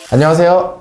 안녕하세요.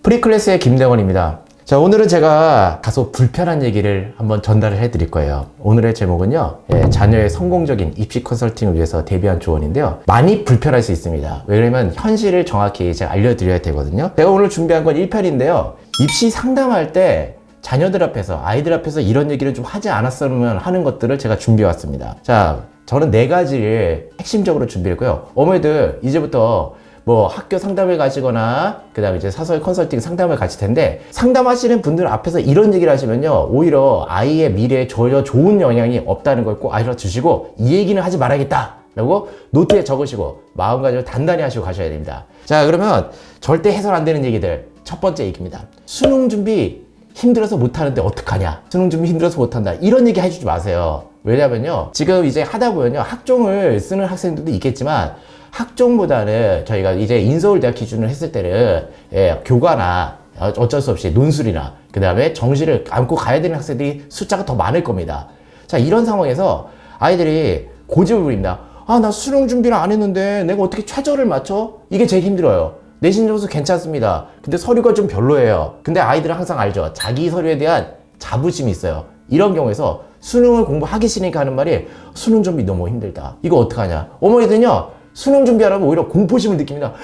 프리클래스의 김대건입니다. 자, 오늘은 제가 다소 불편한 얘기를 한번 전달을 해드릴 거예요. 오늘의 제목은요, 자녀의 성공적인 입시 컨설팅을 위해서 대비한 조언인데요. 많이 불편할 수 있습니다. 왜냐면 현실을 정확히 제가 알려드려야 되거든요. 제가 오늘 준비한 건 1편인데요. 입시 상담할 때 자녀들 앞에서, 아이들 앞에서 이런 얘기를 좀 하지 않았으면 하는 것들을 제가 준비해 왔습니다. 자, 저는 4가지를 핵심적으로 준비했고요. 어머니들 이제부터 뭐 학교 상담을 가시거나 그 다음에 이제 사설 컨설팅 상담을 가실 텐데, 상담하시는 분들 앞에서 이런 얘기를 하시면요, 오히려 아이의 미래에 전혀 좋은 영향이 없다는 걸 꼭 알려주시고, 이 얘기는 하지 말아야겠다 라고 노트에 적으시고 마음가짐을 단단히 하시고 가셔야 됩니다. 자, 그러면 절대 해선 안 되는 얘기들, 첫 번째 얘기입니다. 수능 준비 힘들어서 못하는데 어떡하냐, 수능 준비 힘들어서 못한다, 이런 얘기 해주지 마세요. 왜냐면요, 지금 이제 하다 보면요, 학종을 쓰는 학생들도 있겠지만 학종보다는 저희가 이제 인서울대학 기준으로 했을 때는 교과나 어쩔 수 없이 논술이나 그 다음에 정시를 안고 가야 되는 학생들이 숫자가 더 많을 겁니다. 자, 이런 상황에서 아이들이 고집을 부립니다. 아, 나 수능 준비를 안 했는데 내가 어떻게 최저를 맞춰? 이게 제일 힘들어요. 내신 점수 괜찮습니다. 근데 서류가 좀 별로예요. 근데 아이들은 항상 알죠. 자기 서류에 대한 자부심이 있어요. 이런 경우에서 수능을 공부하기 싫으니까 하는 말이, 수능 준비 너무 힘들다, 이거 어떡하냐. 어머니들은요, 수능 준비하라면 오히려 공포심을 느낍니다.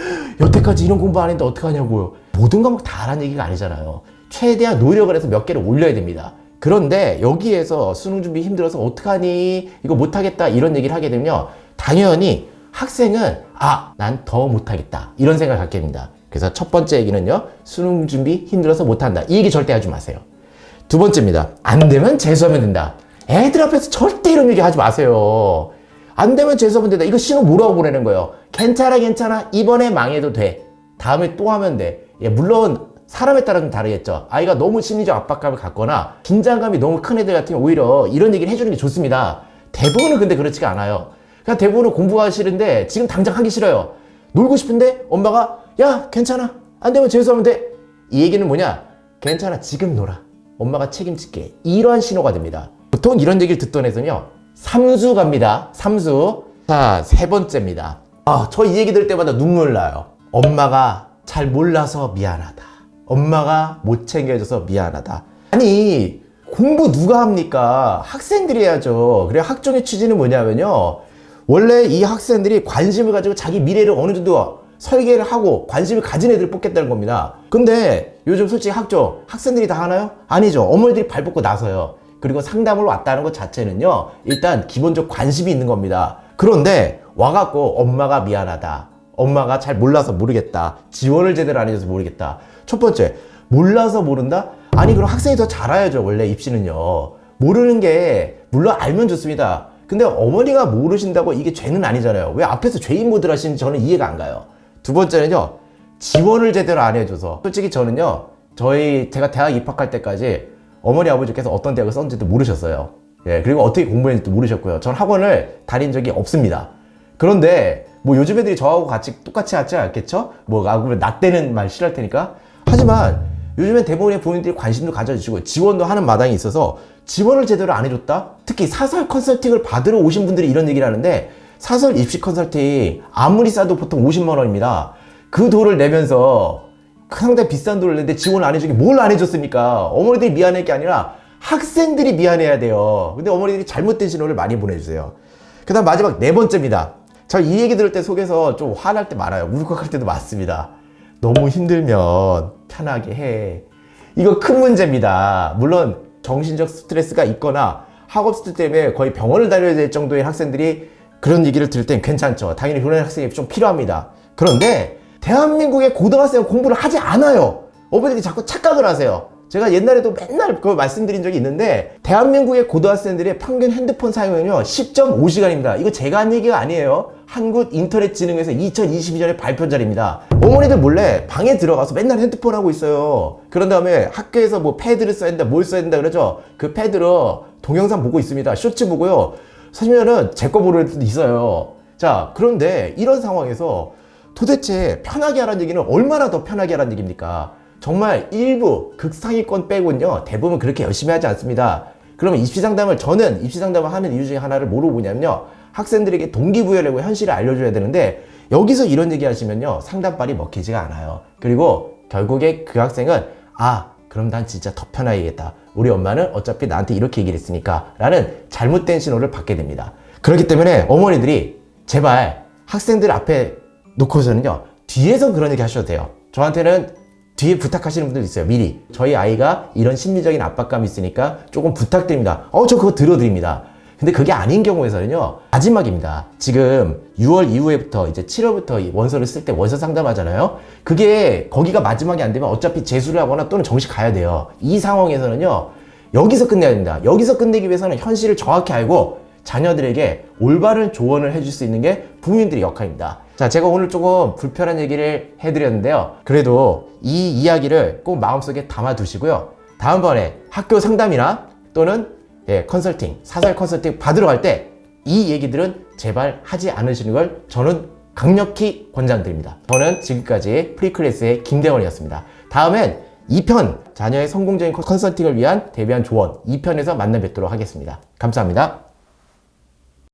여태까지 이런 공부 안 했는데 어떡하냐고요. 모든 과목 다 하라는 얘기가 아니잖아요. 최대한 노력을 해서 몇 개를 올려야 됩니다. 그런데 여기에서 수능 준비 힘들어서 어떡하니, 이거 못하겠다, 이런 얘기를 하게 되면 당연히 학생은 난 더 못하겠다, 이런 생각을 갖게 됩니다. 그래서 첫 번째 얘기는요, 수능 준비 힘들어서 못한다, 이 얘기 절대 하지 마세요. 두 번째입니다. 안 되면 재수하면 된다. 애들 앞에서 절대 이런 얘기 하지 마세요. 안 되면 재수하면 된다. 이거 신호 뭐라고 보내는 거예요? 괜찮아. 이번에 망해도 돼. 다음에 또 하면 돼. 물론 사람에 따라 좀 다르겠죠. 아이가 너무 심리적 압박감을 갖거나 긴장감이 너무 큰 애들 같으면 오히려 이런 얘기를 해주는 게 좋습니다. 대부분은 근데 그렇지가 않아요. 그러니까 대부분은 공부가 싫은데 지금 당장 하기 싫어요. 놀고 싶은데 엄마가 야, 괜찮아, 안 되면 재수하면 돼. 이 얘기는 뭐냐? 괜찮아, 지금 놀아, 엄마가 책임질게. 이러한 신호가 됩니다. 보통 이런 얘기를 듣던 애는요, 삼수 갑니다. 삼수. 자, 세 번째입니다. 저 이 얘기 들을 때마다 눈물 나요. 엄마가 잘 몰라서 미안하다. 엄마가 못 챙겨줘서 미안하다. 아니, 공부 누가 합니까? 학생들이 해야죠. 그래, 학종의 취지는 뭐냐면요, 원래 이 학생들이 관심을 가지고 자기 미래를 어느 정도 설계를 하고 관심을 가진 애들을 뽑겠다는 겁니다. 근데 요즘 솔직히 학종 학생들이 다 하나요? 아니죠. 어머니들이 발 뻗고 나서요. 그리고 상담을 왔다는 것 자체는요, 일단 기본적 관심이 있는 겁니다. 그런데 와갖고 엄마가 미안하다, 엄마가 잘 몰라서 모르겠다, 지원을 제대로 안 해줘서 모르겠다. 첫 번째, 몰라서 모른다? 아니, 그럼 학생이 더 잘 알아야죠. 원래 입시는요, 모르는 게 물론 알면 좋습니다. 근데 어머니가 모르신다고 이게 죄는 아니잖아요. 왜 앞에서 죄인 모드를 하시는지 저는 이해가 안 가요. 두 번째는요, 지원을 제대로 안 해줘서. 솔직히 저는요, 제가 대학 입학할 때까지 어머니 아버지께서 어떤 대학을 썼는지도 모르셨어요. 그리고 어떻게 공부했는지도 모르셨고요. 전 학원을 다닌 적이 없습니다. 그런데 뭐 요즘 애들이 저하고 똑같이 하지 않겠죠? 나 때는 말 싫어할 테니까. 하지만 요즘엔 대부분의 부모님들이 관심도 가져주시고 지원도 하는 마당이 있어서, 지원을 제대로 안 해줬다? 특히 사설 컨설팅을 받으러 오신 분들이 이런 얘기를 하는데, 사설 입시 컨설팅 아무리 싸도 보통 50만 원입니다. 그 돈을 내면서 상당히 비싼 돈을 냈는데 지원을 안 해주기, 뭘 안 해줬습니까? 어머니들이 미안할 게 아니라 학생들이 미안해야 돼요. 근데 어머니들이 잘못된 신호를 많이 보내주세요. 그 다음 마지막 네 번째입니다. 저 이 얘기 들을 때 속에서 좀 화날 때 많아요. 울컥할 때도 많습니다. 너무 힘들면 편하게 해. 이거 큰 문제입니다. 물론 정신적 스트레스가 있거나 학업 스트레스 때문에 거의 병원을 다녀야 될 정도의 학생들이 그런 얘기를 들을 땐 괜찮죠. 당연히 그런 학생이 좀 필요합니다. 그런데 대한민국의 고등학생은 공부를 하지 않아요. 어머니들이 자꾸 착각을 하세요. 제가 옛날에도 맨날 그걸 말씀드린 적이 있는데, 대한민국의 고등학생들의 평균 핸드폰 사용량은요 10.5시간입니다. 이거 제가 한 얘기가 아니에요. 한국인터넷진흥에서 2022년에 발표한 자료입니다. 어머니들 몰래 방에 들어가서 맨날 핸드폰 하고 있어요. 그런 다음에 학교에서 뭐 패드를 써야 된다, 뭘 써야 된다 그러죠. 그 패드로 동영상 보고 있습니다. 쇼츠 보고요. 사실은 제 거 보는 애들도 있어요. 자, 그런데 이런 상황에서 도대체 편하게 하라는 얘기는 얼마나 더 편하게 하라는 얘기입니까? 정말 일부 극상위권 빼고는요 대부분 그렇게 열심히 하지 않습니다. 그러면 저는 입시 상담을 하는 이유 중에 하나를 뭐로 보냐면요, 학생들에게 동기부여를 현실을 알려줘야 되는데 여기서 이런 얘기 하시면요 상담발이 먹히지가 않아요. 그리고 결국에 그 학생은 그럼 난 진짜 더 편해야겠다. 우리 엄마는 어차피 나한테 이렇게 얘기를 했으니까 라는 잘못된 신호를 받게 됩니다. 그렇기 때문에 어머니들이 제발 학생들 앞에 놓고서는요 뒤에서 그런 얘기 하셔도 돼요. 저한테는 뒤에 부탁하시는 분들 있어요. 미리 저희 아이가 이런 심리적인 압박감이 있으니까 조금 부탁드립니다. 저 그거 들어드립니다. 근데 그게 아닌 경우에서는요 마지막입니다. 지금 6월 이후에부터 이제 7월부터 원서를 쓸 때 원서 상담하잖아요. 그게 거기가 마지막이 안 되면 어차피 재수를 하거나 또는 정시 가야 돼요. 이 상황에서는요 여기서 끝내야 됩니다. 여기서 끝내기 위해서는 현실을 정확히 알고 자녀들에게 올바른 조언을 해줄 수 있는 게 부모님들의 역할입니다. 자, 제가 오늘 조금 불편한 얘기를 해드렸는데요. 그래도 이 이야기를 꼭 마음속에 담아 두시고요. 다음번에 학교 상담이나 또는 컨설팅, 사설 컨설팅 받으러 갈 때 이 얘기들은 제발 하지 않으시는 걸 저는 강력히 권장드립니다. 저는 지금까지 프리클래스의 김대원이었습니다. 다음엔 2편, 자녀의 성공적인 컨설팅을 위한 대비한 조언 2편에서 만나 뵙도록 하겠습니다. 감사합니다.